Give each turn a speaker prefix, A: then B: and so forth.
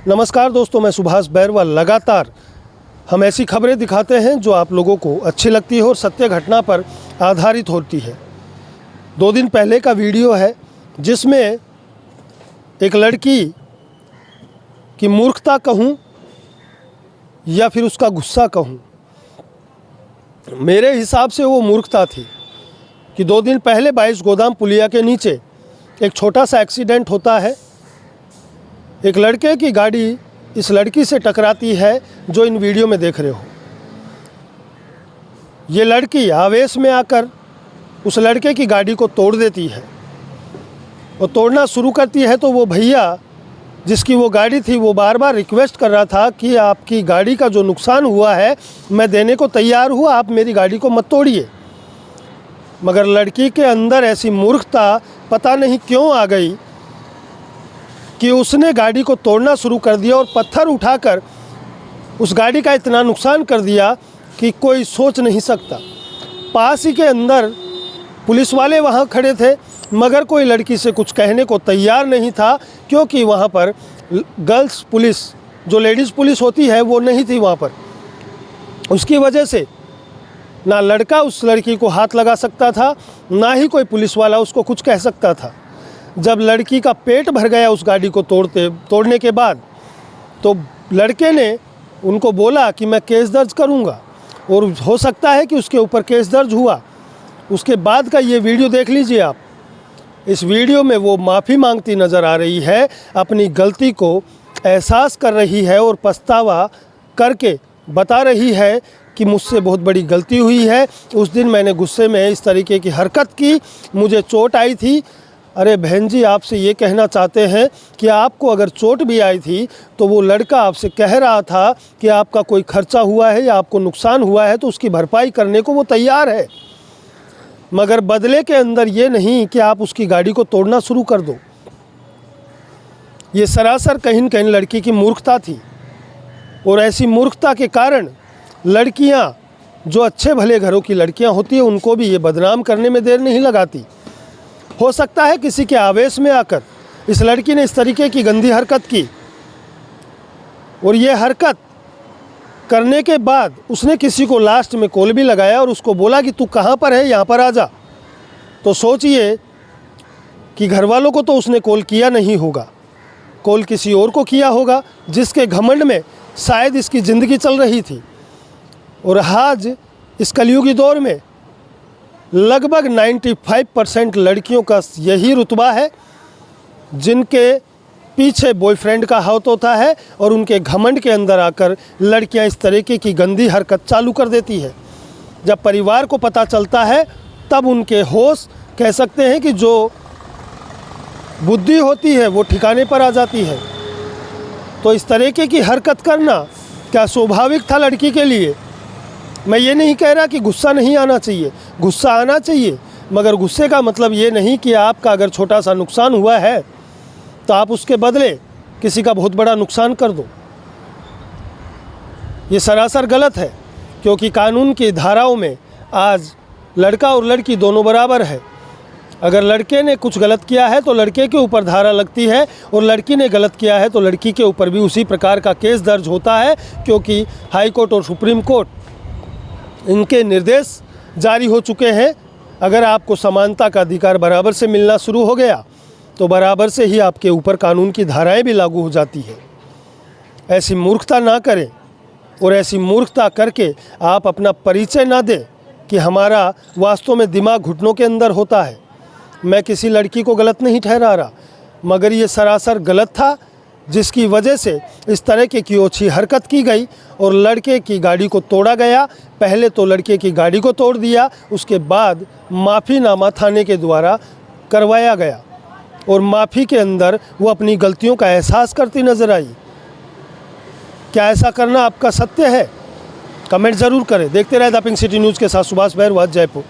A: नमस्कार दोस्तों, मैं सुभाष बैरवा। लगातार हम ऐसी खबरें दिखाते हैं जो आप लोगों को अच्छी लगती है और सत्य घटना पर आधारित होती है। 2 दिन पहले का वीडियो है जिसमें एक लड़की की मूर्खता कहूँ या फिर उसका गुस्सा कहूँ, मेरे हिसाब से वो मूर्खता थी कि 2 दिन पहले 22 गोदाम पुलिया के नीचे एक छोटा सा एक्सीडेंट होता है। एक लड़के की गाड़ी इस लड़की से टकराती है जो इन वीडियो में देख रहे हो। ये लड़की आवेश में आकर उस लड़के की गाड़ी को तोड़ देती है और तोड़ना शुरू करती है। तो वो भैया जिसकी वो गाड़ी थी वो बार बार रिक्वेस्ट कर रहा था कि आपकी गाड़ी का जो नुकसान हुआ है मैं देने को तैयार हूँ, आप मेरी गाड़ी को मत तोड़िए। मगर लड़की के अंदर ऐसी मूर्खता पता नहीं क्यों आ गई कि उसने गाड़ी को तोड़ना शुरू कर दिया और पत्थर उठाकर उस गाड़ी का इतना नुकसान कर दिया कि कोई सोच नहीं सकता। पास ही के अंदर पुलिस वाले वहाँ खड़े थे मगर कोई लड़की से कुछ कहने को तैयार नहीं था, क्योंकि वहाँ पर गर्ल्स पुलिस जो लेडीज़ पुलिस होती है वो नहीं थी वहाँ पर। उसकी वजह से ना लड़का उस लड़की को हाथ लगा सकता था, ना ही कोई पुलिस वाला उसको कुछ कह सकता था। जब लड़की का पेट भर गया उस गाड़ी को तोड़ने के बाद, तो लड़के ने उनको बोला कि मैं केस दर्ज करूंगा, और हो सकता है कि उसके ऊपर केस दर्ज हुआ। उसके बाद का ये वीडियो देख लीजिए आप। इस वीडियो में वो माफ़ी मांगती नज़र आ रही है, अपनी गलती को एहसास कर रही है और पछतावा करके बता रही है कि मुझसे बहुत बड़ी गलती हुई है। उस दिन मैंने गुस्से में इस तरीके की हरकत की, मुझे चोट आई थी। अरे बहन जी, आपसे ये कहना चाहते हैं कि आपको अगर चोट भी आई थी तो वो लड़का आपसे कह रहा था कि आपका कोई खर्चा हुआ है या आपको नुकसान हुआ है तो उसकी भरपाई करने को वो तैयार है, मगर बदले के अंदर ये नहीं कि आप उसकी गाड़ी को तोड़ना शुरू कर दो। ये सरासर कहीं न कहीं लड़की की मूर्खता थी, और ऐसी मूर्खता के कारण लड़कियां जो अच्छे भले घरों की लड़कियां होती हैं उनको भी ये बदनाम करने में देर नहीं लगाती। हो सकता है किसी के आवेश में आकर इस लड़की ने इस तरीके की गंदी हरकत की, और ये हरकत करने के बाद उसने किसी को लास्ट में कॉल भी लगाया और उसको बोला कि तू कहाँ पर है, यहाँ पर आ जा। तो सोचिए कि घर वालों को तो उसने कॉल किया नहीं होगा, कॉल किसी और को किया होगा जिसके घमंड में शायद इसकी ज़िंदगी चल रही थी। और आज इस कलयुगी दौर में लगभग 95% लड़कियों का यही रुतबा है जिनके पीछे बॉयफ्रेंड का हाथ होता है, और उनके घमंड के अंदर आकर लड़कियां इस तरीके की गंदी हरकत चालू कर देती है। जब परिवार को पता चलता है तब उनके होश, कह सकते हैं कि जो बुद्धि होती है वो ठिकाने पर आ जाती है। तो इस तरीके की हरकत करना क्या स्वाभाविक था लड़की के लिए? मैं ये नहीं कह रहा कि गुस्सा नहीं आना चाहिए, गुस्सा आना चाहिए, मगर गुस्से का मतलब ये नहीं कि आपका अगर छोटा सा नुकसान हुआ है तो आप उसके बदले किसी का बहुत बड़ा नुकसान कर दो। ये सरासर गलत है, क्योंकि कानून की धाराओं में आज लड़का और लड़की दोनों बराबर है। अगर लड़के ने कुछ गलत किया है तो लड़के के ऊपर धारा लगती है, और लड़की ने गलत किया है तो लड़की के ऊपर भी उसी प्रकार का केस दर्ज होता है, क्योंकि हाई कोर्ट और सुप्रीम कोर्ट इनके निर्देश जारी हो चुके हैं। अगर आपको समानता का अधिकार बराबर से मिलना शुरू हो गया तो बराबर से ही आपके ऊपर कानून की धाराएं भी लागू हो जाती है। ऐसी मूर्खता ना करें, और ऐसी मूर्खता करके आप अपना परिचय ना दें कि हमारा वास्तव में दिमाग घुटनों के अंदर होता है। मैं किसी लड़की को गलत नहीं ठहरा रहा, मगर ये सरासर गलत था, जिसकी वजह से इस तरह की ओछी हरकत की गई और लड़के की गाड़ी को तोड़ा गया। पहले तो लड़के की गाड़ी को तोड़ दिया, उसके बाद माफ़ीनामा थाने के द्वारा करवाया गया, और माफ़ी के अंदर वो अपनी गलतियों का एहसास करती नज़र आई। क्या ऐसा करना आपका सत्य है? कमेंट ज़रूर करें। देखते रहे द पिंक सिटी न्यूज़ के साथ सुभाष बैरवा, जयपुर।